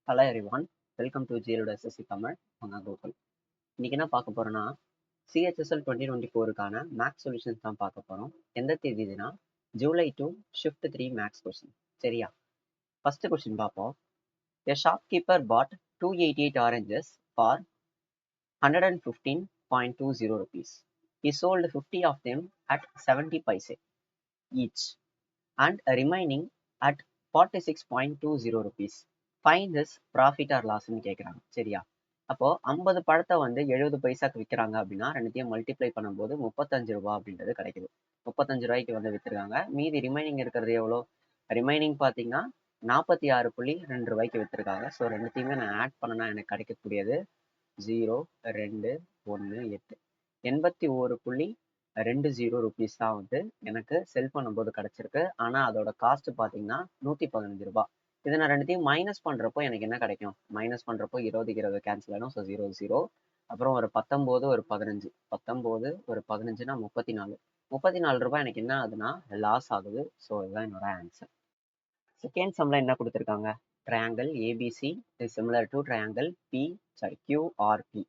Hello everyone, welcome to ஜிஎலோட SSC Tamil. நான் கோகுல். இன்னைக்கு என்ன பார்க்க போறோம்னா சிஹெச்எஸ்எல் 2024க்கான மேக்ஸ் சொல்யூஷன்ஸ் தான் பார்க்க போறோம். எந்த தேதினா ஜூலை 2 ஷிஃப்ட் 3 மேக்ஸ் கொஸ்டின். சரியா? ஃபர்ஸ்ட் கொஸ்டின் பார்ப்போம். A shopkeeper bought 288 oranges for 115.20 rupees. He sold 50 of them at 70 paise each and remaining at 46.20 rupees. Find his profit or loss ன்னு கேட்குறாங்க. சரியா? அப்போ 50 பழத்தை வந்து 70 பைசாக்கு விற்கிறாங்க அப்படின்னா ரெண்டுத்தையும் மல்டிப்ளை பண்ணும்போது 35 ரூபா அப்படின்றது கிடைக்குது. 35 ரூபாய்க்கு வந்து விற்றுருக்காங்க. மீதி ரிமைனிங் இருக்கிறது எவ்வளோ? ரிமைனிங் பார்த்தீங்கன்னா 46.2 ரூபாய்க்கு விற்றுருக்காங்க. ஸோ ரெண்டுத்தையுமே நான் ஆட் பண்ணனா எனக்கு கிடைக்கக்கூடியது 0, 2, 1, 8 81.20 ருபீஸ் தான் வந்து எனக்கு செல் பண்ணும்போது கிடைச்சிருக்கு. ஆனால் அதோட காஸ்ட் பார்த்தீங்கன்னா 115 ரூபாய். இதை நான் ரெண்டுத்தையும் மைனஸ் பண்ணுறப்போ எனக்கு என்ன கிடைக்கும்? மைனஸ் பண்ணுறப்போ 20 கேன்சல் ஆகிடும். ஸோ 0 0. அப்புறம் ஒரு 19 ஒரு 15 19 ஒரு 15னா 34 ரூபாய் எனக்கு என்ன ஆகுதுன்னா லாஸ் ஆகுது. ஸோ இதுதான் என்னோட ஆன்சர். செகண்ட் சம்ல என்ன கொடுத்துருக்காங்க? Triangle ABC is similar to triangle QRP.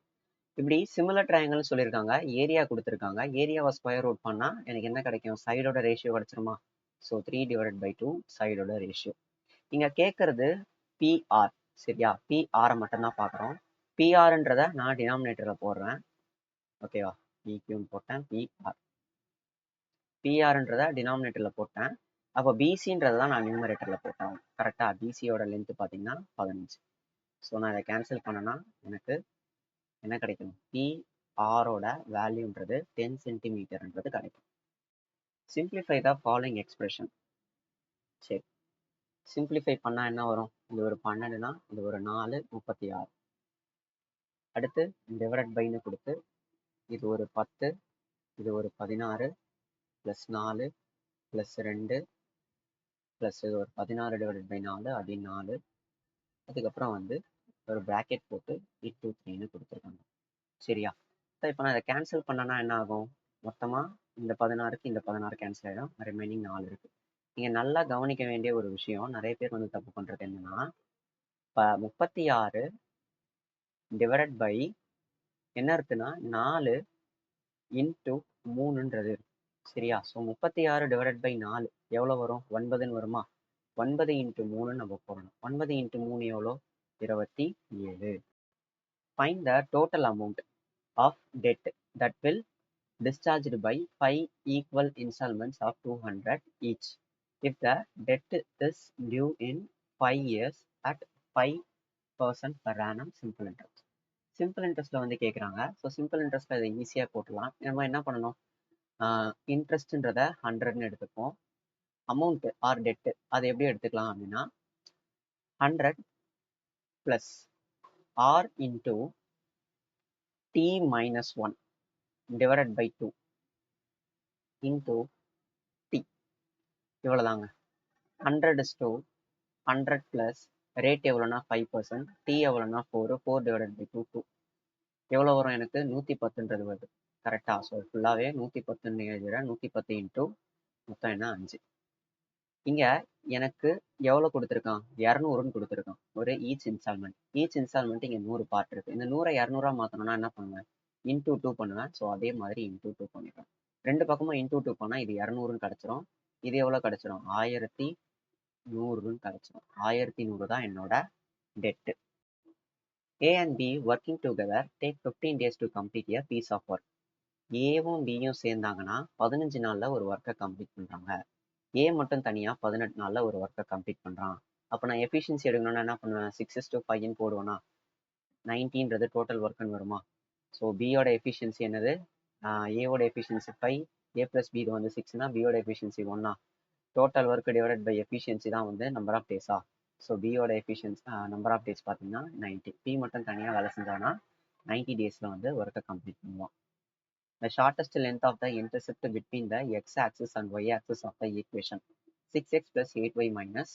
இப்படி சிமிலர் ட்ரையாங்கிள் சொல்லியிருக்காங்க. ஏரியா கொடுத்துருக்காங்க. ஏரியாவை ஸ்கொயர் ரூட் பண்ணா எனக்கு என்ன கிடைக்கும்? சைடோட ரேஷியோ கிடைச்சிருமா? ஸோ 3/2 சைடோட ரேஷியோ. இங்க கேட்கறது பிஆர். சரியா? பிஆரை மட்டும்தான் பார்க்குறோம். பிஆர்ன்றத நான் டினாமினேட்டர்ல போடுறேன். ஓகேவா? பிக்யூன்னு போட்டேன். பிஆர்ன்றத டினாமினேட்டர்ல போட்டேன். அப்போ பிசின்றதான் நான் நியூமரேட்டர்ல போட்டேன். கரெக்டா? பிசியோட லென்த் பார்த்தீங்கன்னா 15. ஸோ நான் இதை கேன்சல் பண்ணனா எனக்கு என்ன கிடைக்கும்? பிஆரோட வேல்யூன்றது 10 சென்டிமீட்டர்ன்றது கிடைக்கும். Simplify the following expression. சரி, சிம்பிளிஃபை பண்ணா என்ன வரும்? இது ஒரு 12னா இது ஒரு 4 36. அடுத்து டிவைட் பைன்னு கொடுத்து இது ஒரு 10 இது ஒரு 16 ப்ளஸ் 4 ப்ளஸ் 2 ப்ளஸ் இது ஒரு 16 டிவைட் பை 4 அது 4. அதுக்கப்புறம் வந்து ஒரு ப்ராக்கெட் போட்டு 2 3ன்னு கொடுத்துருக்காங்க. சரியா? இப்போ நான் இதை கேன்சல் பண்ணனா என்ன ஆகும்? மொத்தமாக இந்த 16க்கு இந்த 16 கேன்சல் ஆகிடும். ரிமைனிங் 4 இருக்கு. நீங்கள் நல்லா கவனிக்க வேண்டிய ஒரு விஷயம், நிறைய பேர் வந்து தப்பு பண்ணுறது என்னன்னா, இப்போ 36 டிவைட் பை என்ன இருக்குன்னா 4 இன்ட்டு 3ன்றது இருக்கு. சரியா? ஸோ 36 டிவைட் பை 4 எவ்வளோ வரும்? 9ன்னு வருமா? 9 இன்ட்டு 3 நம்ம போடணும். 9 இன்ட்டு 3 எவ்வளோ? 27. Find the total amount of debt that will discharged by 5 equal installments of 200 each if the debt is due in 5 years at 5% per annum simple interest. Simple இன்ட்ரெஸ்ட்ல வந்து கேட்குறாங்க. So simple இன்ட்ரெஸ்ட்ல இதை ஈஸியாக போட்டுடலாம். நம்ம என்ன பண்ணணும்? இன்ட்ரெஸ்ட்ன்றத 100ன்னு எடுத்துப்போம். அமௌண்ட் ஆர் டெட்டு அதை எப்படி எடுத்துக்கலாம் அப்படின்னா 100 plus R into t minus 1 divided by 2 into t. இவ்வளோதாங்க. 100 ப்ளஸ் ரேட் எவ்வளோனா 5%, டி எவ்வளோனா 4 டிவைடட் பை 2 2. எவ்வளோ வரும்? எனக்கு 110ன்றது வருது. கரெக்டாக? ஸோ ஃபுல்லாகவே 110ன்னு எழுதுகிறேன். 110 இன்ட்டு மொத்தம் என்ன? 5. இங்கே எனக்கு எவ்வளோ கொடுத்துருக்கான்? 200ன்னு கொடுத்துருக்கான். ஒரு ஈச் இன்ஸ்டால்மெண்ட் இங்கே 100 பார்ட் இருக்குது. இந்த 100 200 மாற்றணும்னா என்ன பண்ணுவேன்? இன்டூ 2 பண்ணுவேன். ஸோ அதே மாதிரி இன்டூ 2 பண்ணிடுவேன். ரெண்டு பக்கமும் இன்டூ 2 பண்ணால் இது 200ன்னு கிடச்சிரும். இது எவ்வளோ கிடச்சிரும்? 1100ன்னு கிடச்சிரும். 1100 தான் என்னோட TET. A and B working together take 15 days to complete a piece of work. ஏவும் பியும் சேர்ந்தாங்கன்னா 15 நாளில் ஒரு ஒர்க்கை கம்ப்ளீட் பண்ணுறாங்க. ஏ மட்டும் தனியாக 18 நாளில் ஒரு ஒர்க்கை கம்ப்ளீட் பண்ணுறான். அப்போ நான் எஃபிஷியன்சி எடுக்கணும்னா என்ன பண்ணுவேன்? 6:5ன்னு போடுவேன்னா 90ன்றது டோட்டல் ஒர்க்குன்னு வருமா? ஸோ பியோட எஃபிஷியன்சி என்னது? ஏவோட எஃபிஷியன்சி 5, ஏ ப்ளஸ் பி இது வந்து 6னா பியோட efficiency 1. Total work divided by efficiency தான் வந்து நம்பர் ஆஃப் டேஸா? ஸோ பியோட எஃபிஷியன்சி நம்பர் ஆஃப் டேஸ் பார்த்தீங்கன்னா 90. பி மட்டும் தனியாக வேலை செஞ்சானா 90 டேஸில் வந்து ஒர்க்கை கம்ப்ளீட் பண்ணுவோம். The shortest length of the intercept between the x-axis and y-axis of the equation 6x plus 8y minus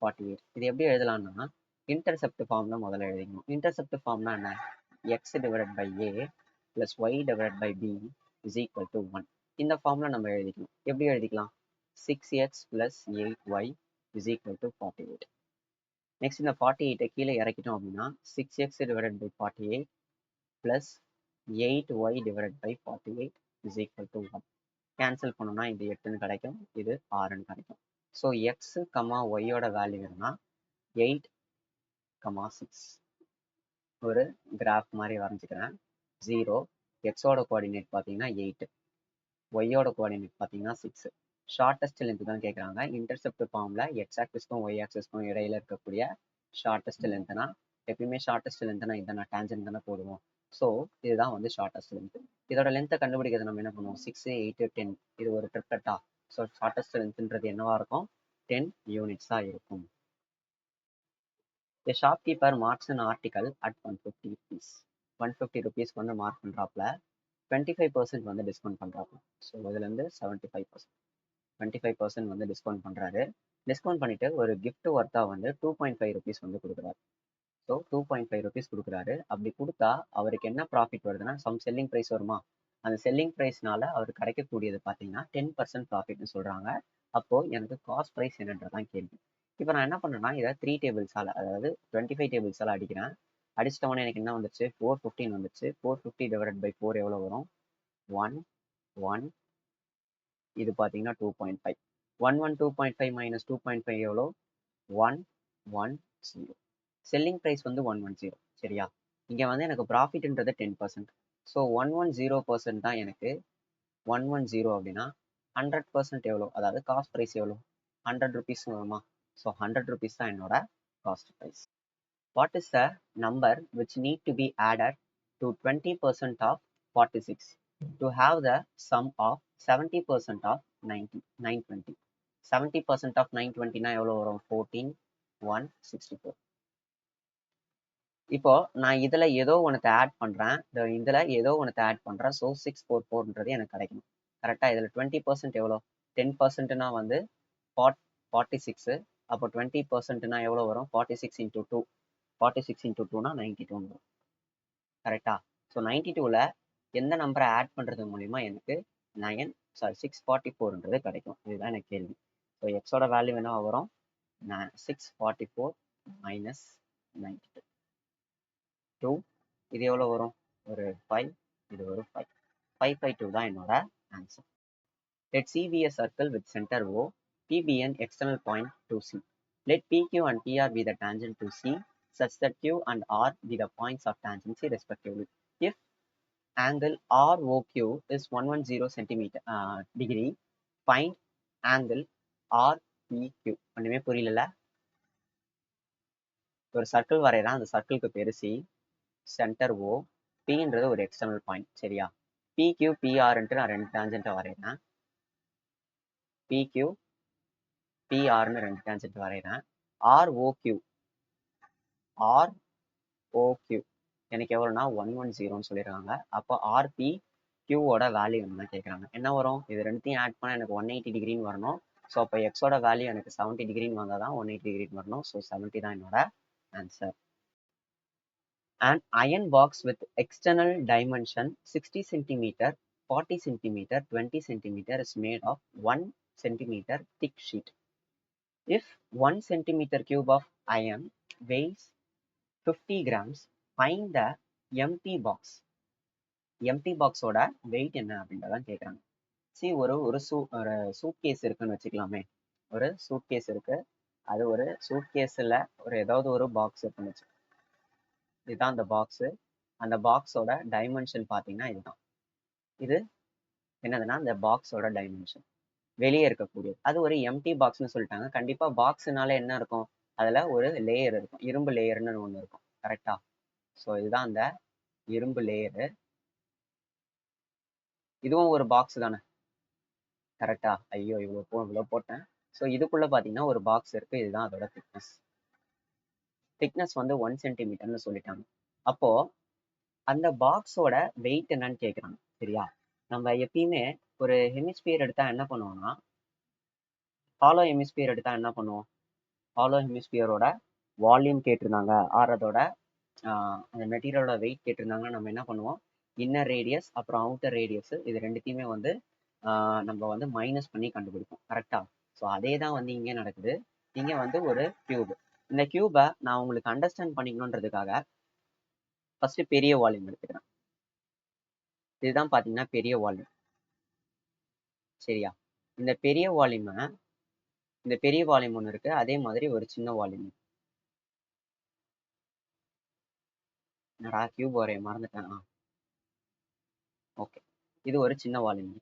48. இது எப்படி எழுதலாம்னா இன்டர்செப்ட் ஃபார்ம்ல முதல்ல எழுதிக்கணும். இன்டர்செப்ட் ஃபார்ம்னா என்ன? x divided by a plus y டிவைடட் பை b is equal to 1. இந்த ஃபார்ம்ல நம்ம எழுதிக்கணும். எப்படி எழுதிக்கலாம்? 6x plus 8y is equal to 48. Next இந்த 48 கீழே இறக்கிட்டோம் அப்படின்னா 6x divided by 48 plus 8y divided by 48 is equal to 1. Cancel பண்ணோம்னா இது 8ன்னு கிடைக்கும், இது 6ன்னு கிடைக்கும். ஸோ எக்ஸ் கமா ஒய்யோட வேல்யூ என்னன்னா 8, 6. ஒரு கிராஃப் மாதிரி வரைஞ்சிக்கிறேன். 0, எக்ஸோட கோஆர்டினேட் பார்த்தீங்கன்னா 8, ஒய்யோட கோஆர்டினேட் பார்த்தீங்கன்னா 6. ஷார்ட்டஸ்ட் லென்த் தான் கேட்குறாங்க. இன்டர்செப்ட் ஃபார்மில் எக்ஸ் ஆக்சிஸ்க்கும் ஒய் ஆக்சிஸ்க்கும் இடையில இருக்கக்கூடிய ஷார்ட்டஸ்ட் லென்த்னா எப்பயுமே ஷார்ட்டஸ்ட் லென்த்னா இதை நான் டேஞ்சன் தானே போடுவோம். ஸோ இதுதான் வந்து ஷார்ட்டஸ்ட் லென்த். இதோட லென்த்தை கண்டுபிடிக்கிறது நம்ம என்ன பண்ணுவோம், 6, 8, 10 இது ஒரு ட்ரிப்ளெட்டா. ஸோ ஷார்ட்டஸ்ட் லென்த்ன்றது என்னவா இருக்கும், 10 யூனிட்ஸாக இருக்கும். A shopkeeper marks an article at 150 rupees. 150 rupeesக்கு வந்து மார்க் பண்ணுறாப்புல 25% வந்து டிஸ்கவுண்ட் பண்ணுறாப்புல. ஸோ இதுலேருந்து 75%, 25% வந்து டிஸ்கவுண்ட் பண்ணுறாரு. டிஸ்கவுண்ட் பண்ணிட்டு ஒரு கிஃப்ட் ஒர்த்தா வந்து 2.5 rupees வந்து கொடுக்குறாரு. ஸோ 2.5 rupees கொடுக்குறாரு. அப்படி கொடுத்தா அவருக்கு என்ன ப்ராஃபிட் வருதுன்னா சம் செல்லிங் ப்ரைஸ் வருமா, அந்த செல்லிங் ப்ரைஸ்னால அவருக்கு கிடைக்கக்கூடியது பார்த்தீங்கன்னா 10% ப்ராஃபிட்னு சொல்கிறாங்க. அப்போ எனக்கு காஸ்ட் ப்ரைஸ் என்னன்றதான் கேள்வி. இப்போ நான் என்ன பண்ணேன்னா இதை 3 டேபிள்ஸால், அதாவது 25 டேபிள்ஸால் அடிக்கிறேன். அடிச்சிட்டவொடனே எனக்கு என்ன வந்துச்சு, 415 வந்துச்சு. 450 டிவைடட் பை 4 எவ்வளோ வரும், 1, 1. இது பார்த்தீங்கன்னா 2.5. 1, 2.5 மைனஸ் 2.5 எவ்வளோ, 1, 1, 0. செல்லிங் ப்ரைஸ் வந்து 110. சரியா, இங்கே வந்து எனக்கு ப்ராஃபிட்ன்றது 10%. ஸோ 110% தான் எனக்கு 110 அப்படின்னா 100% எவ்வளோ, அதாவது காஸ்ட் ப்ரைஸ் எவ்வளோ, 100 rupees வருமா. ஸோ 100 rupees தான் என்னோட cost price. What is the number which need to be added to 20% of 46 to have the sum of 70% of 920. 70% of 920னா எவ்வளோ வரும், 14, 164. இப்போ நான் இதில் ஏதோ ஒன்று ஆட் பண்ணுறேன், இதில் ஏதோ ஒன்று ஆட் பண்ணுறேன். ஸோ 644ன்றது எனக்கு கிடைக்கணும். கரெக்டாக இதில் 20% எவ்வளோ, 10%னா வந்து 46. அப்போ 20%னா எவ்வளோ வரும், 46 into 2. 46 into 2னா 92 வரும். கரெக்டா. ஸோ 92ல் எந்த நம்பரை ஆட் பண்ணுறது மூலிமா எனக்கு 644ன்றது கிடைக்கும். இதுதான் எனக்கு கேள்வி. ஸோ எக்ஸோட வேல்யூ என்ன வரும், 644 மைனஸ் 92. 2 இது எவ்வளோ வரும், ஒரு 5, இது ஒரு 5. 552 தான் என்னோட answer. Let C be a circle with center O, P be an external point to C. Let PQ and PR be the tangent to C, such that Q and R be the points of tangency respectively. If angle ROQ is 110 centimeter degree, find angle RPQ. ஒன்றுமே புரியல. ஒரு circle வரைகிறேன், அந்த சர்க்கிளுக்கு பேரு C, centre O, Pன்றது ஒரு external point. சரியா, PQ PRன்ட்டு நான் 2 டான்ஜென்ட்டை வரைகிறேன். PQ PRன்னு 2 டான்ஜென்ட் வரைகிறேன். ROQ எனக்கு எவ்வளோனா 110ன்னு சொல்லியிருக்காங்க. அப்போ RP Qவோட வேல்யூ என்ன கேட்குறாங்க. என்ன வரும், இது ரெண்டுத்தையும் ஆட் பண்ணால் எனக்கு 180 டிகிரின்னு வரணும். ஸோ அப்போ எக்ஸோட வேல்யூ எனக்கு 70 டிகிரின்னு வந்தால் தான் 180 டிகிரின்னு வரணும். ஸோ 70 தான் என்னோட answer. An iron box with external dimension 60 cm, 40 cm, 20 cm is made of 1 cm thick sheet. If 1 centimeter cube of iron weighs 50 grams, find the empty box. Empty box ஓட weight என்ன அப்படின்றதான் கேட்குறாங்க. சரி, ஒரு suit case இருக்குன்னு வச்சுக்கலாமே. ஒரு suit case இருக்கு, அது ஒரு சூட் கேஸில் ஏதாவது ஒரு பாக்ஸ் இருக்குன்னு வச்சு, இதுதான் அந்த பாக்ஸு. அந்த பாக்ஸோட டைமென்ஷன் பார்த்தீங்கன்னா இதுதான். இது என்னதுன்னா இந்த பாக்ஸோட டைமென்ஷன் வெளியே இருக்கக்கூடியது. அது ஒரு எம்டி பாக்ஸ்னு சொல்லிட்டாங்க. கண்டிப்பாக பாக்ஸ்னால என்ன இருக்கும், அதில் ஒரு லேயர் இருக்கும், இரும்பு லேயர்னு ஒன்று இருக்கும். கரெக்டா. ஸோ இதுதான் அந்த இரும்பு லேயரு. இதுவும் ஒரு பாக்ஸ் தானே. கரெக்டா. ஐயோ இவ்வளோ போட்டேன். ஸோ இதுக்குள்ளே பார்த்தீங்கன்னா ஒரு பாக்ஸ் இருக்குது. இதுதான் அதோட திக்னஸ். திக்னஸ் வந்து 1 சென்டிமீட்டர்னு சொல்லிட்டாங்க. அப்போது அந்த பாக்ஸோட வெயிட் என்னன்னு கேட்குறாங்க. சரியா, நம்ம எப்பயுமே ஒரு ஹெமிஸ்பியர் எடுத்தால் என்ன பண்ணுவோம்னா, ஹாலோ ஹெமிஸ்பியர் எடுத்தால் என்ன பண்ணுவோம், ஹாலோ ஹெமிஸ்பியரோட வால்யூம் கேட்டிருந்தாங்க, ஆர் அதோட அந்த மெட்டீரியலோட வெயிட் கேட்டிருந்தாங்கன்னா நம்ம என்ன பண்ணுவோம், இன்னர் ரேடியஸ் அப்புறம் அவுட்டர் ரேடியஸ் இது ரெண்டுத்தையுமே வந்து நம்ம வந்து மைனஸ் பண்ணி கண்டுபிடிப்போம். கரெக்டா. ஸோ அதே தான் வந்து இங்கே நடக்குது. இங்கே வந்து ஒரு டியூப், இந்த கியூபை நான் உங்களுக்கு அண்டர்ஸ்டாண்ட் பண்ணிக்கணுன்றதுக்காக ஃபர்ஸ்ட் பெரிய வால்யூம் எடுத்துக்கிறேன். இதுதான் பார்த்தீங்கன்னா பெரிய வால்யூம். சரியா? இந்த பெரிய வால்யூம் ஒன்று இருக்கு, அதே மாதிரி ஒரு சின்ன வால்யூம். என்னடா கியூப் வரைய மறந்துட்டேன். ஓகே, இது ஒரு சின்ன வால்யூம்.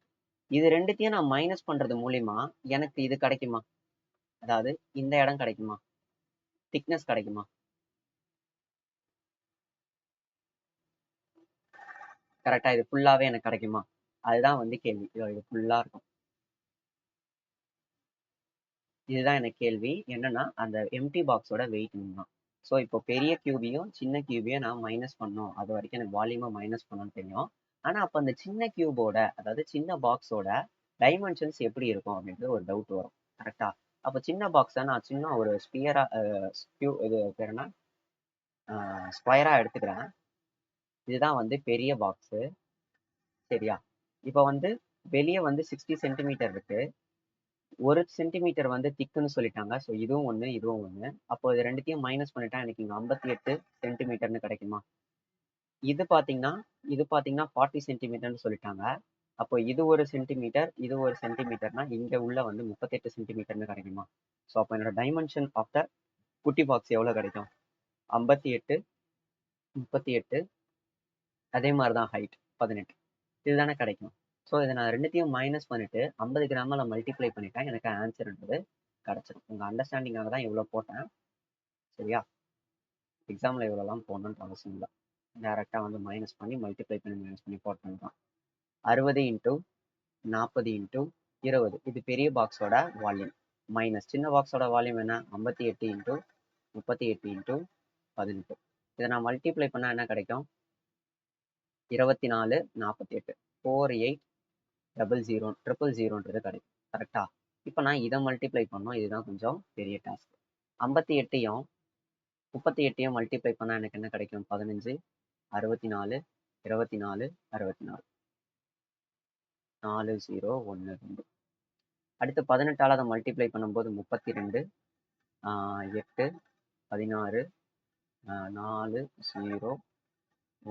இது ரெண்டுத்தையும் நான் மைனஸ் பண்றது மூலியமா எனக்கு இது கிடைக்குமா? அதாவது இந்த இடம் கிடைக்குமா? திக்னஸ் கிடைக்குமா? கரெக்டா இது ஃபுல்லாவே எனக்கு கிடைக்குமா? அதுதான் வந்து கேள்வி. இது ஃபுல்லா இருக்கும். இதுதான் எனக்கு கேள்வி. என்னன்னா அந்த எம்டி பாக்ஸோட வெயிட் தான். ஸோ இப்போ பெரிய கியூபியும் சின்ன கியூபியும் நான் மைனஸ் பண்ணோம். அது வரைக்கும் எனக்கு வால்யூமை மைனஸ் பண்ணணும்னு தெரியும். ஆனா அப்போ அந்த சின்ன கியூபோட, அதாவது சின்ன பாக்ஸோட டைமென்ஷன்ஸ் எப்படி இருக்கும் அப்படின்றது ஒரு டவுட் வரும். கரெக்டா? அப்போ சின்ன பாக்ஸை நான் சின்ன ஒரு ஸ்பியரா இது பேர் என்ன, ஸ்கொயரா எடுத்துக்கிறேன். இதுதான் வந்து பெரிய பாக்ஸு. சரியா? இப்போ வந்து வெளியே வந்து 60 சென்டிமீட்டர் இருக்கு. 1 சென்டிமீட்டர் வந்து திக்குன்னு சொல்லிட்டாங்க. ஸோ இதுவும் ஒன்று, இதுவும் ஒன்று. அப்போ இது ரெண்டுத்தையும் மைனஸ் பண்ணிட்டா எனக்கு இங்கே 58 சென்டிமீட்டர்னு கிடைக்குமா? இது பார்த்தீங்கன்னா 40 சென்டிமீட்டர்னு சொல்லிட்டாங்க. அப்போ இது ஒரு சென்டிமீட்டர், இது ஒரு சென்டிமீட்டர்னா இங்கே உள்ள வந்து 38 சென்டிமீட்டர்னு கிடைக்குமா? ஸோ அப்போ என்னோட டைமென்ஷன் ஆஃப் த குட்டி பாக்ஸ் எவ்வளோ கிடைக்கும்? 58, 38, அதே மாதிரி தான் ஹைட் 18. இதுதானே கிடைக்கும். ஸோ இதை நான் ரெண்டுத்தையும் மைனஸ் பண்ணிட்டு 50 கிராமில் மல்டிப்ளை பண்ணிட்டா எனக்கு ஆன்சர்ன்றது கிடச்சிடும். உங்கள் அண்டர்ஸ்டாண்டிங்காக தான் இவ்வளோ போட்டேன். சரியா? எக்ஸாமில் இவ்வளோலாம் போடணுன்ற அவசியம் இல்லை. டேரெக்டாக வந்து மைனஸ் பண்ணி மல்டிப்ளை பண்ணி மைனஸ் பண்ணி போட்டது தான். 60 இன்ட்டு 40 இன்ட்டு 20. இது பெரிய பாக்ஸோட வால்யூம். மைனஸ் சின்ன பாக்ஸோட வால்யூம் என்ன? 58 இன்ட்டு 38 இன்ட்டு 18. இதை நான் மல்டிப்ளை பண்ணால் என்ன கிடைக்கும்? 24, 48, 48000000ன்றது கிடைக்கும். கரெக்டா? இப்போ நான் இதை மல்டிப்ளை பண்ணோம். இதுதான் கொஞ்சம் பெரிய டாஸ்க். 58ஐயும் 38ஐயும் மல்டிப்ளை பண்ணால் எனக்கு என்ன கிடைக்கும்? 15, 64, 24, 64, 4012. அடுத்து 18ஆல் அதை மல்டிப்ளை பண்ணும்போது 32, 8, 16, 4, 0,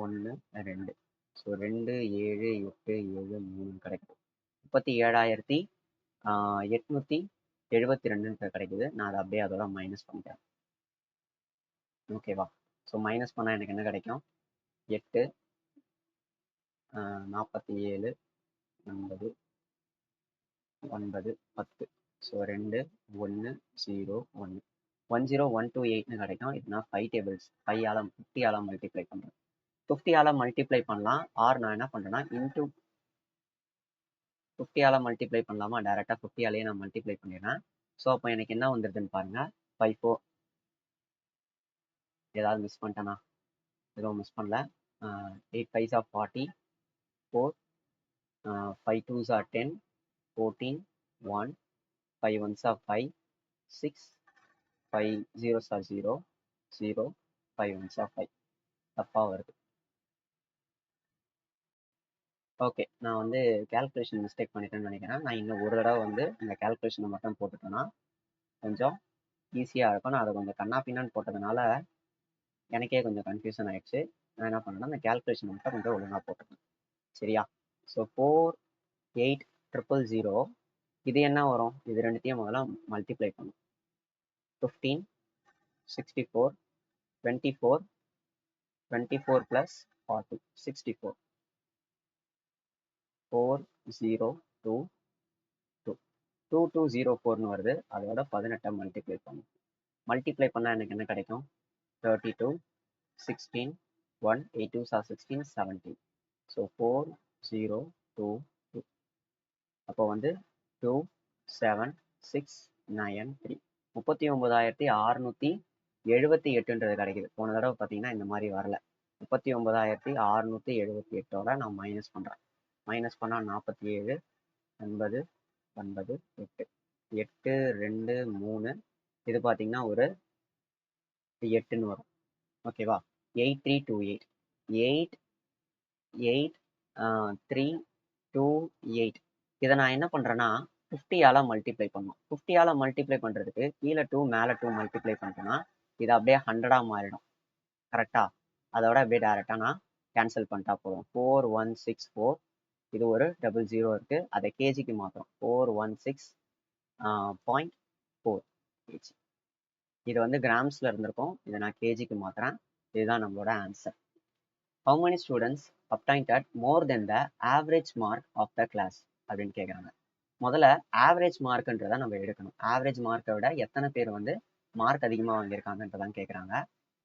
1, 2. ஸோ 2, 7, 8, 7, 3 கிடைக்கும். 37,872 கிடைக்குது. நான் அதை அப்படியே அதோட மைனஸ் பண்ணிட்டேன். ஓகேவா? ஸோ மைனஸ் பண்ணால் எனக்கு என்ன கிடைக்கும்? 8, 47, 9, 9, 10. ஸோ 2, 1, 0, 1. 10128ன்னு கிடைக்கும். இது நான் 5 டேபிள்ஸ் 50ஆல் மல்டிப்ளை பண்ணுறேன். 50ஆல் மல்டிப்ளை பண்ணலாம். ஆர் நான் என்ன பண்ணுறேன்னா இன்டூ 50ஆல் மல்டிப்ளை பண்ணலாமா? டேரெக்டாக 50ஆலேயே நான் மல்டிப்ளை பண்ணிடுறேன். ஸோ அப்போ எனக்கு என்ன வந்துடுதுன்னு பாருங்க. 5, 4. ஏதாவது மிஸ் பண்ணிட்டேனா? எதுவும் மிஸ் பண்ணல. 8 5s are 40, 4, 5 2s are 10, 14, 1, 5 1s are 5, 6, 5 0s are 0, 0, 5 1s are 5. தப்பாக வருது. ஓகே, நான் வந்து கேல்குலேஷன் மிஸ்டேக் பண்ணிட்டேன்னு நினைக்கிறேன். நான் இன்னும் ஒரு தடவை வந்து இந்த கேல்குலேஷனை மட்டும் போட்டுட்டேன்னா கொஞ்சம் ஈஸியாக இருக்கும். நான் அதை கொஞ்சம் கண்ணா பின்னான்னு போட்டதுனால எனக்கே கொஞ்சம் கன்ஃபியூஷன் ஆயிடுச்சு. நான் என்ன பண்ணேன்னா இந்த கேல்குலேஷன் மட்டும் கொஞ்சம் ஒழுங்காக போட்டுட்டேன். சரியா? ஸோ 4,8,000,000. இது என்ன வரும்? இது ரெண்டுத்தையும் முதல்ல மல்டிப்ளை பண்ணும். 15, 64, 24, 24 + 40, 64, 4022, 2204ன்னு வருது. அதோட 18 மல்டிப்ளை பண்ணும். மல்டிப்ளை பண்ணால் எனக்கு என்ன கிடைக்கும்? 32, 16, 1, 8 2s are 16, 17. ஸோ 4022. அப்போ வந்து 27693. 39,678ன்றது கிடைக்குது. போன தடவை பார்த்தீங்கன்னா இந்த மாதிரி வரல. 39,678ஓட நான் மைனஸ் பண்ணுறேன். மைனஸ் பண்ணால் 47, 9, 9, 8, 8, 2, 3. இது பார்த்தீங்கன்னா ஒரு 8ன்னு வரும். ஓகேவா? 8328, 8, 8, 328. இதை நான் என்ன பண்ணுறேன்னா 50ஆல் மல்டிப்ளை பண்ணும். 50ஆல் மல்டிப்ளை பண்ணுறதுக்கு கீழே 2 மேலே 2 மல்டிப்ளை பண்ணிட்டேன்னா இது அப்படியே 100 மாறிடும். கரெக்டா? அதோட அப்படியே டேரெக்டாக நான் கேன்சல் பண்ணிட்டா போதும். 4164. இது ஒரு 00 இருக்கு, அதை கேஜிக்கு மாற்றுறோம். 416.4 கேஜி. இது வந்து கிராம்ஸ்ல இருந்திருக்கும், இதை நான் கேஜிக்கு மாத்துறேன். இதுதான் நம்மளோட answer. How many students obtained at more than the average mark of the class அப்படின்னு கேட்குறாங்க. முதல்ல ஆவரேஜ் மார்க்ன்றதை நம்ம எடுக்கணும். ஆவரேஜ் மார்க்கை விட எத்தனை பேர் வந்து மார்க் அதிகமாக வாங்கியிருக்காங்கன்றதான் கேட்குறாங்க.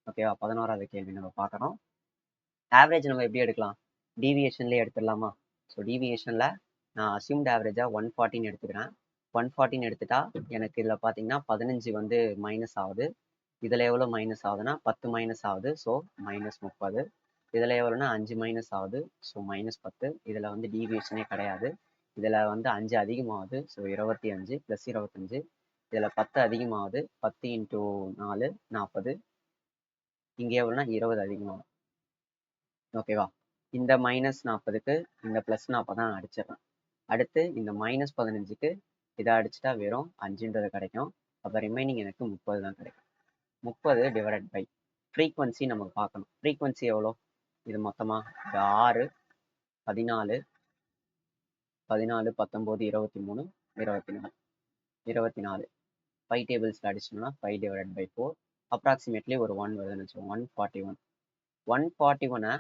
ஓகேவா? 11வது கேள்வி நம்ம பார்க்குறோம். ஆவரேஜ் நம்ம எப்படி எடுக்கலாம்? டீவியேஷன்லேயே எடுத்துடலாமா? ஸோ டீவியேஷனில் நான் அசியூம்ட் ஆவரேஜாக 140 எடுத்துக்கிறேன். 140 எடுத்துட்டா எனக்கு இதில் பார்த்தீங்கன்னா 15 வந்து மைனஸ் ஆகுது. இதில் எவ்வளோ மைனஸ் ஆகுதுன்னா 10 மைனஸ் ஆகுது. ஸோ -30. இதில் எவ்வளோனா 5 மைனஸ் ஆகுது. ஸோ -10. இதில் வந்து டீவியேஷனே கிடையாது. இதில் வந்து 5 அதிகமாகுது. ஸோ 25 + 25. இதில் 10 அதிகமாகுது. 10 × 4 40. இங்கே எவ்வளோனா 20 அதிகமாகும். ஓகேவா? இந்த -40க்கு இந்த +40 தான் அடிச்சிடறேன். அடுத்து இந்த -15க்கு இதை அடிச்சுட்டா வெறும் 5ன்றது கிடைக்கும். அப்போ ரிமைனிங் எனக்கு 30 தான் கிடைக்கும். 30 டிவைடட் பை ஃப்ரீக்வன்சி நமக்கு பார்க்கணும். ஃப்ரீக்வன்சி எவ்வளோ? இது மொத்தமாக இது 6, 14, 14, 19, 23, 24. 24 5 டேபிள்ஸில் அடிச்சோம்னா 5 டிவைடட் பை 4 அப்ராக்சிமேட்லி ஒரு 1 வருதுன்னு வச்சுக்கோங்க. 141. 141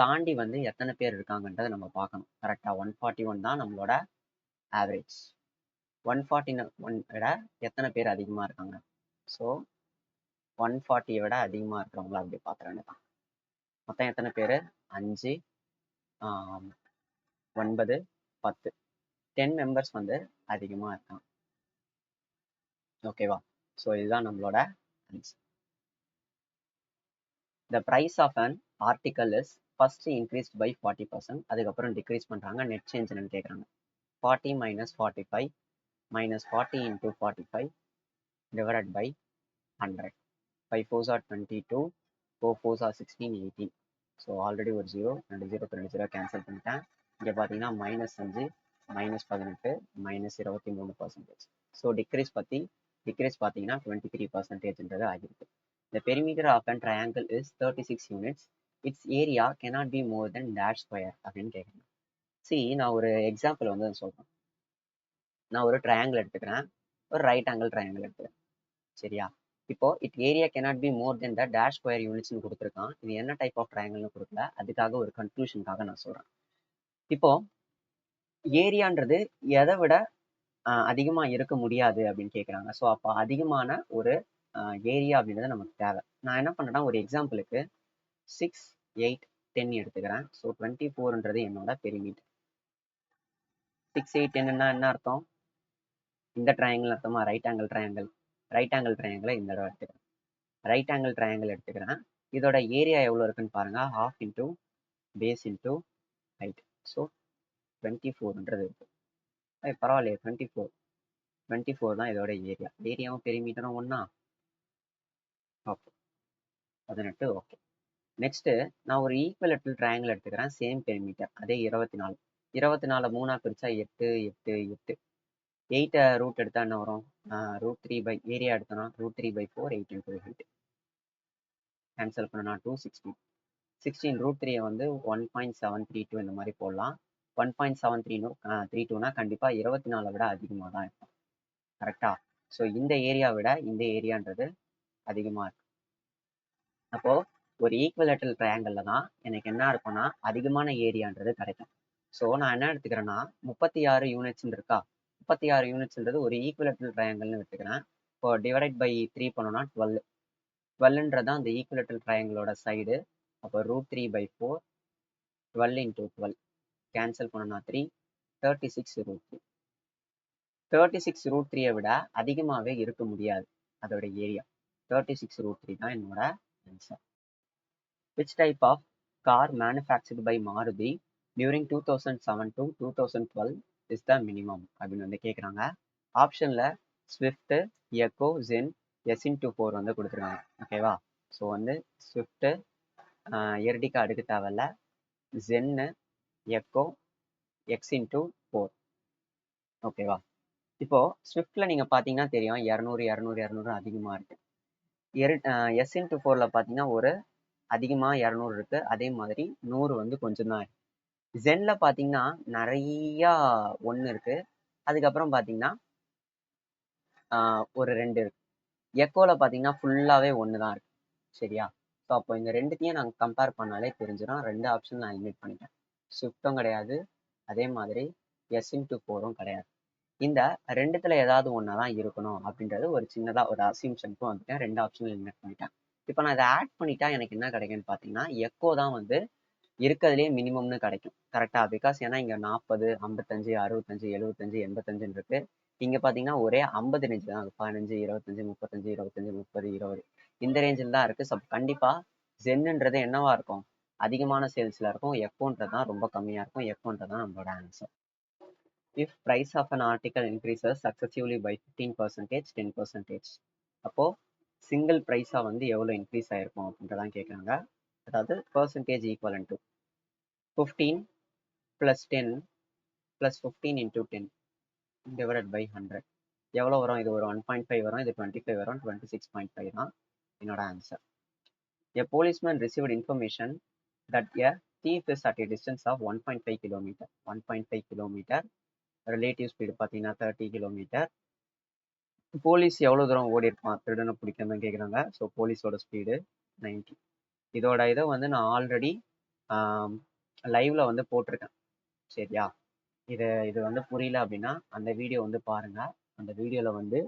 தாண்டி வந்து எத்தனை பேர் இருக்காங்கன்றதை நம்ம பார்க்கணும். கரெக்டாக 141 தான் நம்மளோட ஆவரேஜ். 141 விட எத்தனை பேர் அதிகமாக இருக்காங்க? ஸோ 140 விட அதிகமாக இருக்கிறவங்கள அப்படி பார்த்துறேன்னு தான். மொத்தம் எத்தனை பேர்? 5, 9, 10. 10 மெம்பர்ஸ் வந்து அதிகமாக இருக்காங்க. ஓகேவா? ஸோ இதுதான் நம்மளோட answer. The price of an article is first increased by 40%. அதுக்கப்புறம் டிக்ரீஸ் பண்ணுறாங்க. நெட் சேஞ்ச் என்னன்னு கேட்குறாங்க. 40 - 45 -40 × 45 divided by 100. 5 4s are 22, 4 4s are 16, 18. So already ஒரு 0, 2 0 2 0 கேன்சல் பண்ணிட்டேன். இங்கே பார்த்தீங்கன்னா -5 -18 -23%. ஸோ டிக்ரீஸ் பார்த்தீங்கன்னா 23%ன்றது ஆகிருக்கு. The perimeter of a triangle is 36 units. Its area cannot be more than dash square அப்படின்னு கேட்குறேன். நான் ஒரு எக்ஸாம்பிள் வந்து சொல்கிறேன். நான் ஒரு ட்ரையாங்கிள் எடுத்துக்கிறேன், ஒரு ரைட் ஆங்கிள் ட்ரையாங்கிள் எடுத்துக்கிறேன். சரியா? இப்போ it area cannot be more than the dash square unitsன்னு கொடுத்துருக்கான். இது என்ன டைப் ஆஃப் ட்ரையாங்கிள்னு கொடுக்கல, அதுக்காக ஒரு கன்க்ளூஷனுக்காக நான் சொல்கிறேன். இப்போ ஏரியான்றது எதை விட அதிகமாக இருக்க முடியாது அப்படின்னு கேட்குறாங்க. ஸோ அப்போ அதிகமான ஒரு ஏரியா அப்படின்றது நமக்கு தேவை. நான் என்ன பண்ணுறேன்னா ஒரு எக்ஸாம்பிளுக்கு 6, 8, 10 எடுத்துக்கிறேன். ஸோ 24ன்றது என்னோட பெரிமீட்டர். 6, 8, 10ன்னா என்ன அர்த்தம்? இந்த ட்ரையாங்கிள் அர்த்தமா? Right angle triangle. Right angle ட்ரையாங்கிளை இந்த தடவை எடுத்துக்கிறேன். ரைட் ஆங்கிள் ட்ரையாங்கிள் எடுத்துக்கிறேன். இதோட ஏரியா எவ்வளோ இருக்குன்னு பாருங்க. 1/2 × பேஸ் × ஹைட். ஸோ 24ன்றது இருக்கு. பரவாயில்லையே, 24 தான் இதோட ஏரியா. ஏரியாவும் பெரிமீட்டரும் ஒன்றா? ஓகே, 18. ஓகே. நெக்ஸ்ட் நான் ஒரு ஈக்குவலேட்டரல் ட்ரையாங்கிள் எடுத்துக்கிறேன். சேம் பெரிமீட்டர், அதே 24. 24 3ஆ பிரிச்சா 8, 8, 8. 8 ரூட் எடுத்தா என்ன வரும்? √3 ஏரியா எடுத்தோம்னா √3/4, 8 × 8. கேன்சல் பண்ணனா 2, 16. 16 √3 வந்து 1.732 இந்த மாதிரி போடலாம். 1.732னா கண்டிப்பா 24 விட அதிகமாக தான் இருக்கும். கரெக்டா? ஸோ இந்த ஏரியா விட இந்த ஏரியான்றது அதிகமாக இருக்கு. அப்போ ஒரு ஈக்குவலேட்டரல் ட்ரையாங்கிள்ல தான் எனக்கு என்ன இருக்கும்னா அதிகமான ஏரியான்றது கிடைக்கும். ஸோ நான் என்ன எடுத்துக்கிறேன்னா 36 யூனிட்ஸ்ன்னு இருக்கா? 36 யூனிட்ஸ்ன்றது ஒரு ஈக்குவலேட்டரல் ட்ரையாங்கிள்னு எடுத்துக்கிறேன். இப்போ டிவைட் பை 3 பண்ணோம்னா 12. 12ன்றது தான் அந்த ஈக்குவலேட்டரல் ட்ரையாங்கிளோட சைடு. அப்போ √3/4, 12 × 12 கேன்சல் பண்ணோம்னா 3, 36 √3. 36 √3 விட அதிகமாகவே இருக்க முடியாது அதோட ஏரியா. 36 √3 தான் என்னோட answer. Which type of car manufactured by Maruti during 2007 to 2012 is the minimum அப்படின்னு வந்து கேட்குறாங்க. ஆப்ஷனில் ஸ்விஃப்ட், எக்கோ, ஜென், S/4 வந்து கொடுத்துருக்காங்க. ஓகேவா? ஸோ வந்து ஸ்விஃப்ட்டு, எர்டிகா அடுக்க தேவையில்ல, ஜென்னு, எக்கோ, X/4. ஓகேவா? இப்போ ஸ்விஃப்ட்ல நீங்க பார்த்தீங்கன்னா தெரியும் 200 200 200 அதிகமாக இருக்கு. எஸ் இன்ட்டு ஃபோரில் பார்த்தீங்கன்னா ஒரு அதிகமாக 200 இருக்கு. அதே மாதிரி 100 வந்து கொஞ்சம் தான் இருக்கு. ஜென்ல பார்த்தீங்கன்னா நிறையா 1 இருக்கு. அதுக்கப்புறம் பார்த்தீங்கன்னா ஒரு 2 இருக்கு. எக்கோவில் பார்த்தீங்கன்னா ஃபுல்லாகவே 1 தான் இருக்கு. சரியா? ஸோ அப்போ இந்த ரெண்டுத்தையும் நாங்கள் கம்பேர் பண்ணாலே தெரிஞ்சிடும். 2 ஆப்ஷன் நான் எலிமினேட் பண்ணிட்டேன். ஷிஃப்ட்டும் கிடையாது, அதே மாதிரி எஸ் இன்ட்டு ஃபோரும் கிடையாது. இந்த ரெண்டுத்துல ஏதாவது ஒன்று தான் இருக்கணும் அப்படின்றது ஒரு சின்னதாக ஒரு அசியூம்ஷனுக்கு வந்துட்டேன். 2 ஆப்ஷன் எலிமினேட் பண்ணிட்டேன். இப்போ நான் இதை ஆட் பண்ணிட்டா எனக்கு என்ன கிடைக்கும்னு பார்த்தீங்கன்னா எக்கோ தான் வந்து இருக்கிறதுலே மினிமம்னு கிடைக்கும். கரெக்டாக? பிகாஸ் ஏன்னா இங்கே 40, 55, 65, 75, 85 இருக்கு. இங்கே பார்த்தீங்கன்னா ஒரே 50 ரேஞ்ச் தான் இருக்கு. 15, 25, 35, 25, 30, 20 இந்த ரேஞ்சில் தான் இருக்கு. ஸோ கண்டிப்பாக ஜென்னுன்றது என்னவா இருக்கும்? அதிகமான சேல்ஸில் இருக்கும். எக்கோன்றது தான் ரொம்ப கம்மியாக இருக்கும். எக்கோன்றது தான் நம்மளோட answer. If price of an article increases successively by 15%, 10%, அப்போ சிங்கிள் ப்ரைஸா வந்து எவ்வளோ இன்க்ரீஸ் ஆயிருக்கும் அப்படின்றதான் கேட்குறாங்க. அதாவது percentage ஈக்குவலன் to 15 plus 10 plus 15 into 10 divided by 100 எவ்வளோ வரும்? இது ஒரு 1.5 வரும், இது 25 வரும், 26.5 தான் என்னோட answer. A policeman received information that a thief is at a distance of 1.5 kilometer. 1.5 kilometer. Relative speed பார்த்தீங்கன்னா 30 கிலோமீட்டர். போலீஸ் எவ்வளோ தூரம் ஓடி இருப்பான் திருடனை பிடிக்கணும்னு கேட்குறாங்க. ஸோ போலீஸோட ஸ்பீடு 90. இதோட இதை வந்து நான் ஆல்ரெடி லைவ்ல வந்து போட்டிருக்கேன். சரியா? இது வந்து புரியல அப்படின்னா அந்த வீடியோ வந்து பாருங்க. அந்த வீடியோவில் வந்து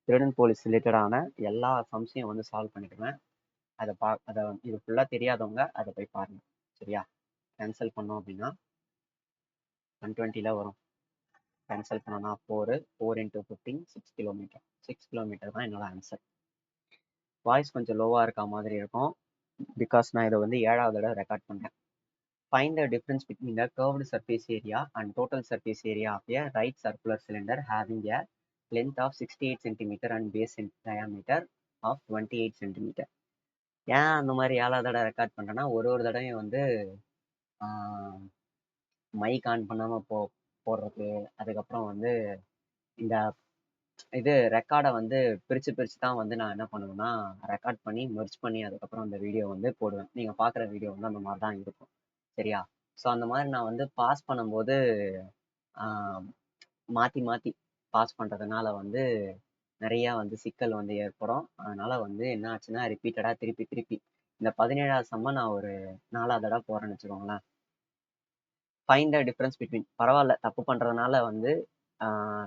திருடன் போலீஸ் ரிலேட்டடான எல்லா சம்ஸையும் வந்து சால்வ் பண்ணிடுவேன். அதை இது ஃபுல்லாக தெரியாதவங்க அதை போய் பாருங்க. சரியா? கேன்சல் பண்ணோம் அப்படின்னா 120 வரும். கேன்சல் பண்ணனா 4 into 15 6 கிலோமீட்டர். 6 கிலோமீட்டர் தான் என்னோட ஆன்சர். வாய்ஸ் கொஞ்சம் லோவாக இருக்க மாதிரி இருக்கும். பிகாஸ் நான் இதை வந்து 7வது தடவை ரெக்கார்ட் பண்ணுறேன். Find the difference between the curved surface area and total surface area of a right circular cylinder having a length of 68 cm and base diameter of 28 cm. ஏன் அந்த மாதிரி 7வது தடவை ரெக்கார்ட் பண்ணுறேன்னா ஒரு தடவையும் வந்து மைக் ஆன் பண்ணாமல் போடுறது, அதுக்கப்புறம் வந்து இந்த இது ரெக்கார்டை வந்து பிரித்து தான் வந்து நான் என்ன பண்ணுவேன்னா ரெக்கார்ட் பண்ணி மெர்ஜ் பண்ணி அதுக்கப்புறம் அந்த வீடியோ வந்து போடுவேன். நீங்கள் பார்க்குற வீடியோ வந்து அந்த மாதிரி தான் இருக்கும். சரியா? ஸோ அந்த மாதிரி நான் வந்து பாஸ் பண்ணும்போது மாற்றி பாஸ் பண்ணுறதுனால வந்து நிறையா வந்து சிக்கல் வந்து ஏற்படும். அதனால வந்து என்ன ஆச்சுன்னா ரிப்பீட்டடாக திருப்பி இந்த 17வது சம்ம நான் ஒரு 4வது தடவை போகிறேன்னு வச்சுக்கோங்களேன். Find the difference between. பரவாயில்ல, தப்பு பண்ணுறதுனால வந்து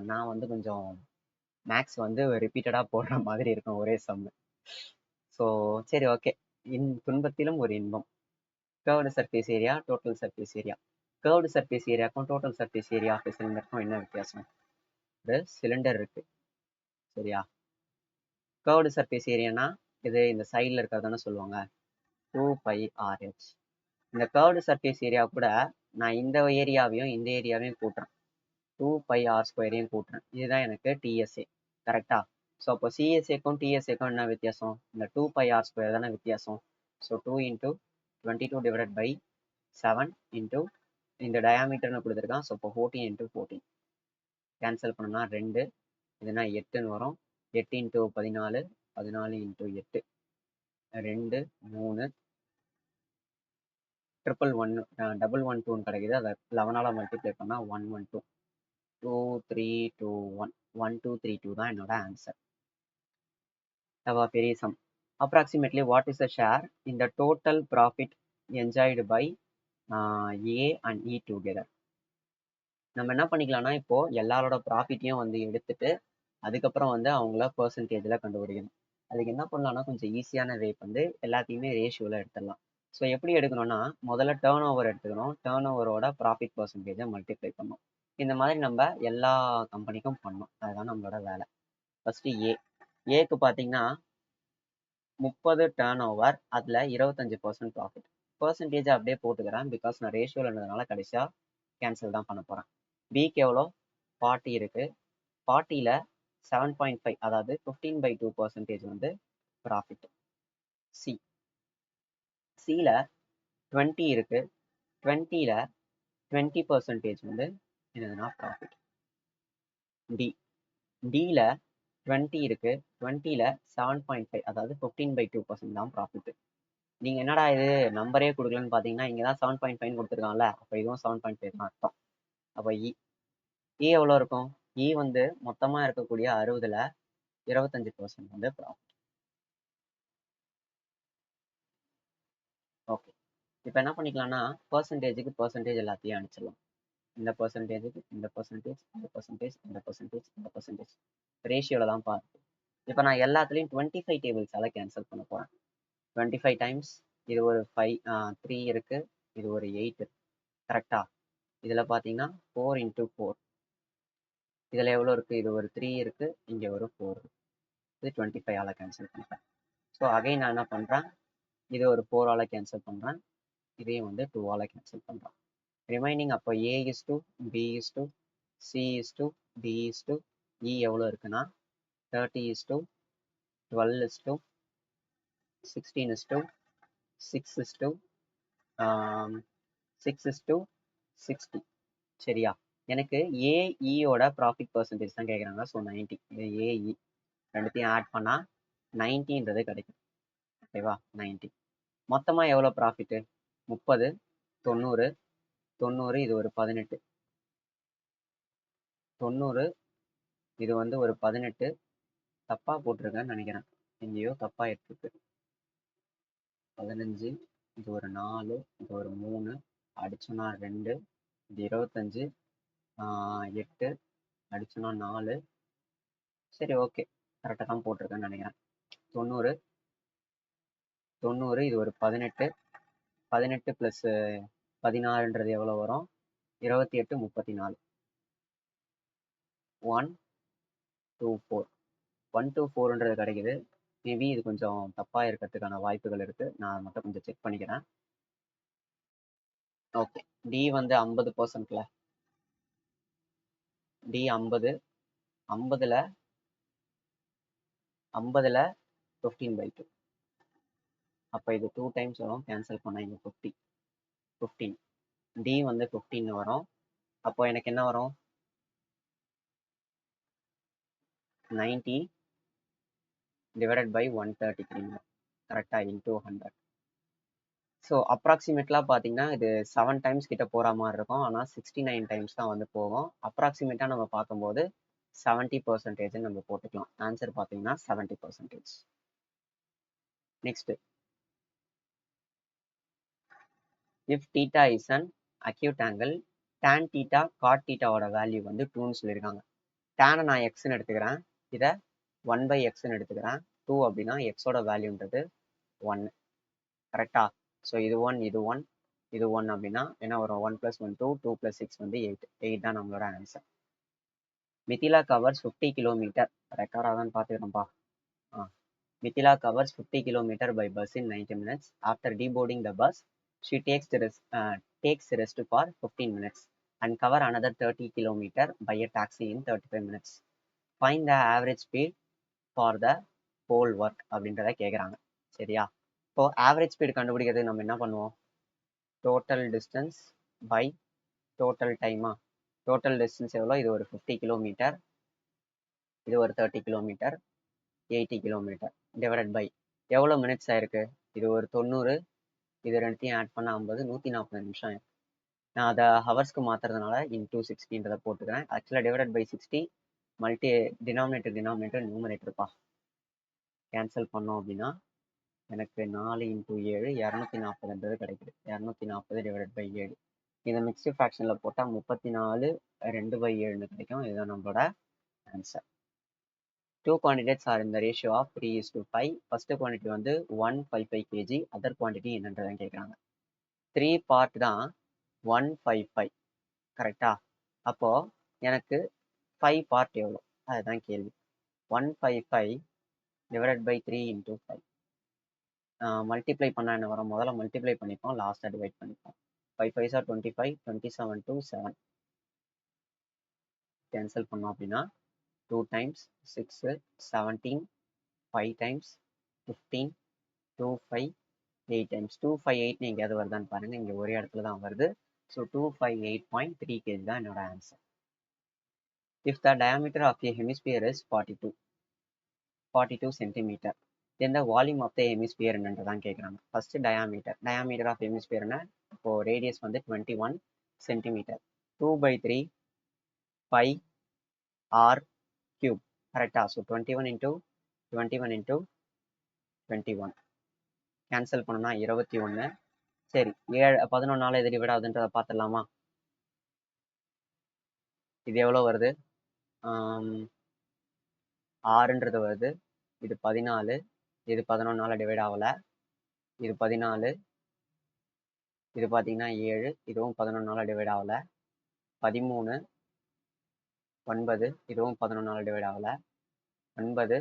நான் வந்து கொஞ்சம் மேக்ஸ் வந்து ரிப்பீட்டடாக போடுற மாதிரி இருக்கும் ஒரே சம்மு. ஸோ சரி, ஓகே. துன்பத்திலும் ஒரு இன்பம். Curved surface area, total surface area. Curved surface ஏரியாக்கும் டோட்டல் சர்ஃபேஸ் ஏரியா ஆஃப் சிலிண்டருக்கும் என்ன வித்தியாசம்? ஒரு சிலிண்டர் இருக்கு. சரியா? கர்வ்டு சர்ஃபேஸ் ஏரியானா இது இந்த சைடில் இருக்கிறதானே சொல்லுவாங்க, 2πRH. இந்த கர்வ்டு சர்ஃபேஸ் ஏரியா கூட நான் இந்த ஏரியாவையும் இந்த ஏரியாவையும் கூட்டுறேன். 2πr² கூட்டுறேன். இதுதான் எனக்கு டிஎஸ்ஏ. கரெக்டா? ஸோ அப்போ சிஎஸ்ஏக்கும் டிஎஸ்ஏக்கும் என்ன வித்தியாசம்? இந்த 2πr² தானே வித்தியாசம். So 2 into 22 divided by 7 into இந்த டயாமீட்டர்னு கொடுத்துருக்கான். ஸோ இப்போ 14 into 14 கேன்சல் பண்ணோம்னா 2, இதுனா 8ன்னு வரும். 8 into 14, 14 into 8, 2, 3, 111 கிடைக்குது. அதை 11ஆல் மல்டிப்ளை பண்ணால் 112. 2, 3, 2, 1, 1, 2, 3, 2 தான் என்னோட ஆன்சர். பெரிய some. Approximately what is the share in the total profit enjoyed by A and E together? நம்ம என்ன பண்ணிக்கலாம்னா இப்போ எல்லாரோட ப்ராஃபிட்டையும் வந்து எடுத்துட்டு அதுக்கப்புறம் வந்து அவங்கள பர்சன்டேஜில் கண்டுபிடிக்கணும். அதுக்கு என்ன பண்ணலாம்னா கொஞ்சம் ஈஸியான வே வந்து எல்லாத்தையுமே ரேஷியோவில் எடுத்துடலாம். ஸோ எப்படி எடுக்கணும்னா முதல்ல டேர்ன் ஓவர் எடுத்துக்கணும். டேர்ன் ஓவரோட ப்ராஃபிட் பர்சன்டேஜை மல்டிப்ளை பண்ணணும். இந்த மாதிரி நம்ம எல்லா கம்பெனிக்கும் பண்ணணும். அதுதான் நம்மளோட வேலை. ஃபர்ஸ்ட் ஏக்கு பார்த்தீங்கன்னா 30 டேர்ன் ஓவர், அதில் 25% ப்ராஃபிட். பர்சன்டேஜ் அப்படியே போட்டுக்கிறேன் பிகாஸ் நான் ரேஷியோவில் இருந்ததுனால கடைசியாக கேன்சல் தான் பண்ண போகிறேன். பிக்கு எவ்வளோ? 40 இருக்குது. 40ல் 7.5 அதாவது 15/2% வந்து ப்ராஃபிட். சியில் 20 இருக்குது. 20ல் 20% வந்து என்னதுன்னா ப்ராஃபிட். டியில் 20 இருக்கு. 20ல 7.5 அதாவது 15/2% தான் ப்ராஃபிட். நீங்க என்னடா இது நம்பரே கொடுக்கலன்னு பாத்தீங்கன்னா இங்க தான் 7.5 கொடுத்துருக்காங்கல்ல, அப்ப இதுவும் 7.5 தான் அர்த்தம். அப்ப இ எவ்வளவு இருக்கும்? இ வந்து மொத்தமா இருக்கக்கூடிய 60ல 25% வந்து ப்ராஃபிட். ஓகே, இப்போ என்ன பண்ணிக்கலாம்னா பர்சன்டேஜுக்கு பர்சன்டேஜ் எல்லாத்தையும் அனுப்பிச்சிடலாம். இந்த பர்சன்டேஜுக்கு இந்த பர்சன்டேஜ், இந்த பர்சன்டேஜ், இந்த பர்சன்டேஜ், இந்த பர்சன்டேஜ் ரேஷியோவில் தான் பார்த்து. இப்போ நான் எல்லாத்துலேயும் 25 டேபிள்ஸால கேன்சல் பண்ண போகிறேன். 25 டைம்ஸ் இது ஒரு 3 இருக்கு, இது ஒரு 8 இருக்கு. கரெக்டா? இதில் பார்த்தீங்கன்னா 4 × 4. இதில் எவ்வளோ இருக்குது? இது ஒரு 3 இருக்கு, இங்கே ஒரு 4 இருக்கு. இது 25ஆல கேன்சல் பண்ணிட்டேன். ஸோ அகைன் நான் என்ன பண்ணுறேன், இது ஒரு 4ஆல கேன்சல் பண்ணுறேன், இதையும் வந்து 2ஆல கேன்சல் பண்ணுறேன். ரிமைனிங் அப்போ A is to B is to C is to D is to E எவ்வளோ இருக்குன்னா 30 is to 12 is to 16 is to 6 is to 6 is to 60. சரியா? எனக்கு ஏஇயோட ப்ராஃபிட் பர்சன்டேஜ் தான் கேட்குறாங்க. ஸோ 90. இது ஏஇ ரெண்டுத்தையும் ஆட் பண்ணால் 90ன்றது கிடைக்கும். ஓகேவா? 90. மொத்தமாக எவ்வளோ ப்ராஃபிட்டு? 30, 90, 90, இது ஒரு 18, 90, இது வந்து ஒரு 18. தப்பாக போட்டிருக்கேன்னு நினைக்கிறேன், எங்கேயோ தப்பாக எடுத்துருக்கு. 15, இது ஒரு 4, இது ஒரு 3, அடிச்சோன்னா 2, இது 25, 8, அடிச்சோன்னா 4. சரி, ஓகே, கரெக்டாக தான் போட்டிருக்கேன்னு நினைக்கிறேன். 90, 90, இது ஒரு 18, 18 + 16ன்றது எவ்வளோ வரும்? 28, 34. 1, 2, 4. 1, 2, 4ன்றது கிடைக்குது. மேபி இது கொஞ்சம் தப்பாக இருக்கிறதுக்கான வாய்ப்புகள் இருக்குது. நான் மட்டும் கொஞ்சம் செக் பண்ணிக்கிறேன். ஓகே, டி வந்து 50%ல, டி 50, 50ல 15/2. அப்போ இது 2 டைம்ஸ் வரும், கேன்சல் பண்ணால் இங்கே 15. டி வந்து 15 வரும். அப்போ எனக்கு என்ன வரும்? 90 / 133. கரெக்டா? இன்டூ 100. ஸோ அப்ராக்சிமேட்லாம் பார்த்தீங்கன்னா இது 7 டைம்ஸ் கிட்ட போகிற மாதிரி இருக்கும். ஆனால் 69 டைம்ஸ் தான் வந்து போகும். அப்ராக்சிமேட்டாக நம்ம பார்க்கும்போது 70% நம்ம போட்டுக்கலாம். ஆன்சர் பார்த்தீங்கன்னா 70%. Next, if theta is an acute angle, tan theta cot தீட்டாவோட வேல்யூ வந்து 2ன்னு சொல்லியிருக்காங்க. டேனை நான் எக்ஸ்ன்னு எடுத்துக்கிறேன், இதை 1/xன்னு எடுத்துக்கிறேன். 2 அப்படின்னா எக்ஸோட வேல்யூன்றது 1. கரெக்டா? ஸோ இது 1, இது 1, இது 1 அப்படின்னா என்ன வரும்? 1 + 1 2, 2 + 6 வந்து 8. 8 தான் நம்மளோட ஆன்சர். Mithila covers 50 kilometre. ரெக்கார்டாக தான் பார்த்துக்கிறோம்ப்பா. Mithila covers 50 km by bus in 90 minutes. After deboarding the bus, she takes rest for 15 minutes and cover another 30 km by a taxi in 35 minutes. Find the average speed for the whole work அப்படின்றத கேட்குறாங்க. சரியா? இப்போ average speed கண்டுபிடிக்கிறதுக்கு நம்ம என்ன பண்ணுவோம்? Total distance by total டைமா? Total distance எவ்வளோ? இது ஒரு 50 கிலோமீட்டர், இது ஒரு 30 கிலோமீட்டர், 80 கிலோமீட்டர் டிவைடட் பை எவ்வளோ மினிட்ஸ் ஆயிருக்கு? இது ஒரு 90, இது ரெண்டுத்தையும் ஆட் பண்ண 50, 140 நிமிஷம் ஆயிருக்கு. நான் அதை ஹவர்ஸ்க்கு மாற்றுறதுனால இன்டூ 60ன்றதை போட்டுக்கிறேன். ஆக்சுவலாக டிவைடட் பை 60, டினாமினேட்டர் நியூமரேட்டர்ப்பா. கேன்சல் பண்ணோம் அப்படின்னா எனக்கு 4 × 7 240ன்றது கிடைக்குது. 240 டிவைடட் பை 7. இதை மிக்ஸ்டு ஃப்ராக்ஷனில் போட்டால் 34 2/7ன்னு கிடைக்கும். இதுதான் நம்மளோட answer. 2 quantities are in the ratio of 3:5. First quantity வந்து 155 kg. அதர் குவான்டிட்டி என்னன்றதான் கேட்குறாங்க. 3 பார்ட் தான் 155. கரெக்டா? அப்போ எனக்கு 5 பார்ட் எவ்வளோ? அதுதான் கேள்வி. 155 டிவைடட் பை 3 × 5. மல்டிப்ளை பண்ணால் என்ன வரும்? முதல்ல மல்டிப்ளை பண்ணிப்போம், லாஸ்ட்டாக டிவைட் பண்ணிப்போம். 5 5s are 25, 27 to 7. கேன்சல் பண்ணோம் அப்படின்னா 2 times 6, 17, 5 times 15, 2 5, 8 times 2 5 8 எங்கேயாவது வருதான்னு பாருங்க. இங்கே ஒரே இடத்துல தான் வருது. ஸோ 258.3 kg தான் என்னோட answer. If the diameter of a hemisphere is 42, 42 centimeter. Then the volume of the hemisphere என்னன்றதான் கேட்குறாங்க. First diameter. Diameter of hemisphere என்ன? இப்போ ரேடியஸ் வந்து 21 சென்டிமீட்டர். 2/3 pi r cube. கரெக்டா? So 21 into 21 into 21. கேன்சல் பண்ணோம்னா 21. சரி, 11 எது டிவைட் ஆகுதுன்றதை பார்த்துடலாமா? இது எவ்வளோ வருது? 6ன்றது வருது. இது 14. இது 11 டிவைட் ஆகலை. இது 14. இது பார்த்தீங்கன்னா 7. இதுவும் 11 டிவைட் ஆகலை. 13. 9. இதுவும் 11 டிவைட் ஆகலை. 9.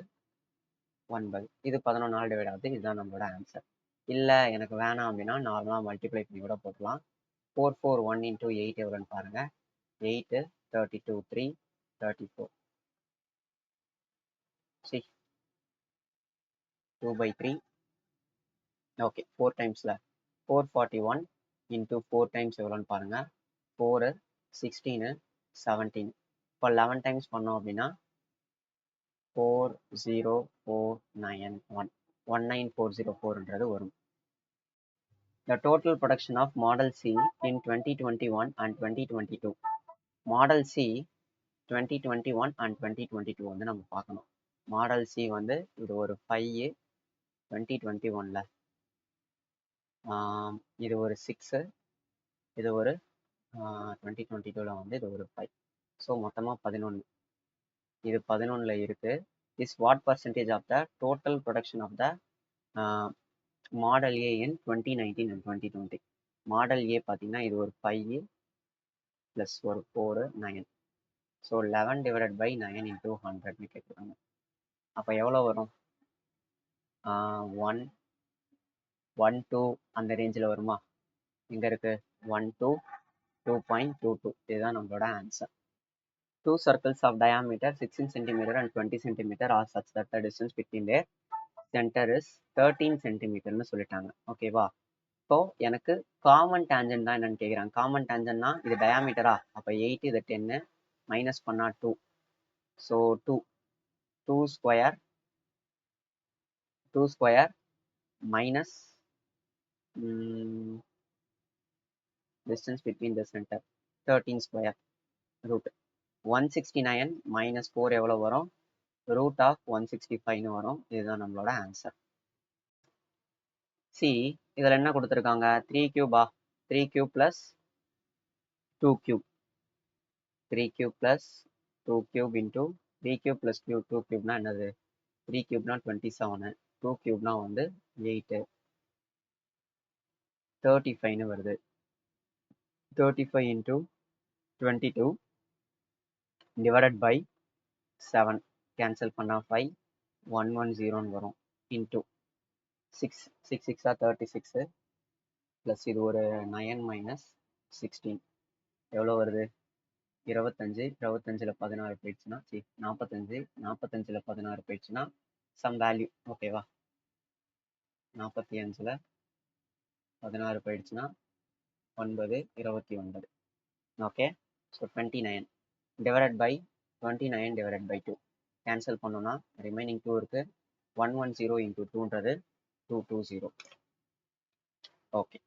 9. இது 11 டிவைட் ஆகுது. இதுதான் நம்மளோட ஆன்சர். இல்லை எனக்கு வேணாம் அப்படின்னா நார்மலாக மல்டிப்ளை பண்ணி கூட போட்டுக்கலாம். 4 4 1 into 8 எவ்வளோன்னு பாருங்க. 8 32 3 34. See 2/3. ஓகே, 4 டைம்ஸில் 441 into 4 டைம்ஸ் எவ்வளோன்னு பாருங்க. 4 16 17. இப்போ 11 டைம்ஸ் பண்ணோம் அப்படின்னா 40491 19404ன்றது வரும். The total production of Model C in 2021 and 2022. Model C 2021 and 2022 வந்து நம்ம பார்க்கணும். மாடல் சி வந்து இது ஒரு 5 2021ல, இது ஒரு 6, இது ஒரு 2022ல வந்து இது ஒரு 5. ஸோ மொத்தமாக 11. இது 11ல இருக்கு. Is what percentage of the total production of the model A in 2019 and 2020. Model A பார்த்தீங்கன்னா இது ஒரு 5 ப்ளஸ் ஒரு 4 9. ஸோ 11 டிவைடட் பை 9 into 100ன்னு கேட்குறாங்க. அப்போ எவ்வளோ வரும்? 1 1 2 அந்த ரேஞ்சில் வருமா? இங்கே இருக்கு 1 2 2.22. இதுதான் நம்மளோட answer. 2 circles of diameter 16 cm and 20 cm are such that the distance between their center is 13 cm சொல்லிட்டாங்க. ஓகேவா? ஸோ எனக்கு காமன் டேஞ்சன் தான் என்னன்னு கேட்குறாங்க. காமன் டேஞ்சன்னா இது டயாமீட்டரா? அப்போ 8, இது 10, மைனஸ் பண்ணா 2. So 2 square minus distance between the center 13 square root 169 minus 4 எவ்வளோ வரும்? root of 165ன்னு வரும். இதுதான் நம்மளோட ஆன்சர். சி இதில் என்ன கொடுத்துருக்காங்க? 3 cube 3 cube plus 2 cube 3 cube plus 2 cube into 3 cube plus 2 cubeனா என்னது? 3 cubeனா 27, 2 cubeனா வந்து 8, 35ன்னு வருது. 35 into 22 divided by 7. கேன்சல் பண்ணா 5 110ன்னு வரும். இன்ட்டு 6 6 6 36 ப்ளஸ் இது ஒரு 9 மைனஸ் 16 எவ்வளோ வருது? 25. 25ல் 16 போயிடுச்சுன்னா 45. 45ல் 16 போயிடுச்சுன்னா சம் வேல்யூ. ஓகேவா? 45ல் 16 போயிடுச்சுன்னா 9 29. Okay, so 29 divided by 29 divided by 2. Cancel பண்ணோன்னா ரிமைனிங் 2 இருக்கு. 110 into 2ன்றது 220. ஓகே.